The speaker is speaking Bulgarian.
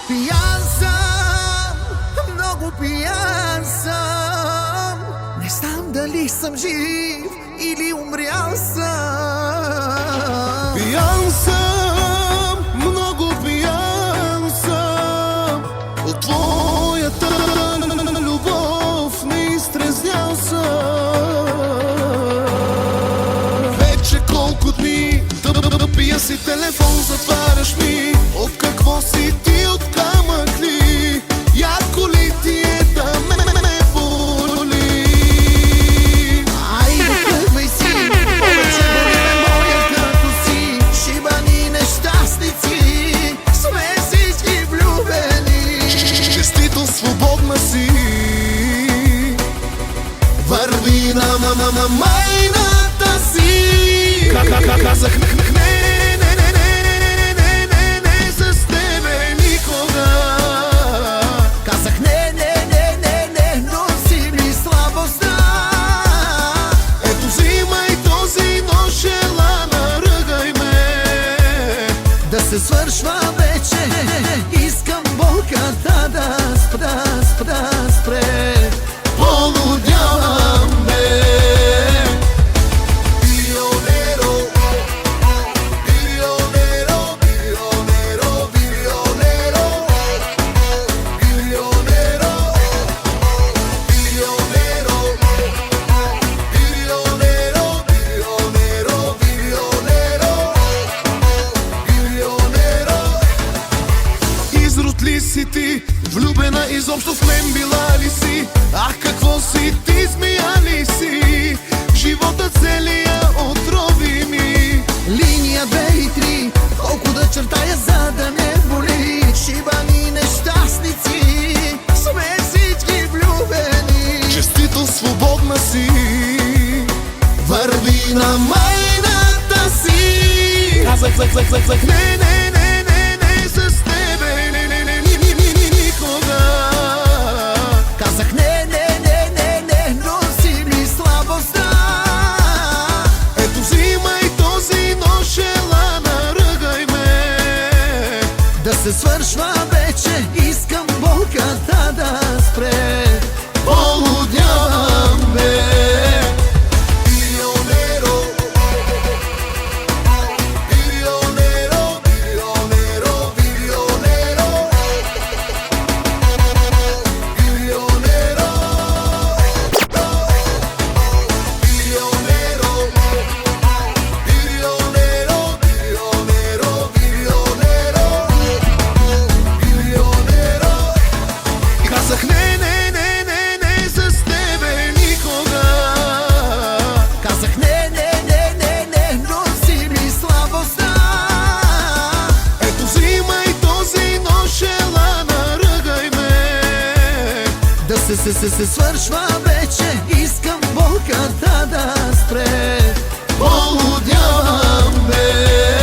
Пиян съм, много пиян съм. Не знам дали съм жив или умрял съм. Пиян съм, много пиян съм. От твоята любов не изтрезнял съм. Вече колко дни да пия си телефон, затваряш ми. От какво си ти, от камък ли? Яко ли ти е да ме боли? Айде тръгвай си, повече боли ме моя като си. Шибани нещастници, сме всички влюбени. Честито, свободна си. Върви на майната си. Казах не с тебе никога. Казах не, но си ми слабостта. Ето взимай този нож, ела наръгай ме. Да се свършва вече, искам болката да спре. Полудявам бе. Билионеро, билионеро, билионеро, билионеро, билионеро, билионеро, билионеро, билионеро, билионеро. Изрод ли си ти? Влюбена изобщо в мен била ли си? Ах, какво си ти, змия ли си? Живота целия отрови ми. Линия 2 и 3, колко да чертая, за да не боли. Шибани нещастници, сме всички влюбени. Честито, свободна си. Върви на майната си. Казах не с тебе никога. Казах не, но си ми слабостта. Ето взимай този нож, ела наръгай ме. Да се свършва вече, искам болката да спре. Полудявам бе. Билионеро, билионеро, билионеро, билионеро, билионеро, билионеро, билионеро, билионеро, билионеро. Казах не с тебе никога. Казах не, но си ми слабостта. Ето взимай този нож, ела наръгай ме. Да се свършва вече, искам болката да спре. Полудявам бе.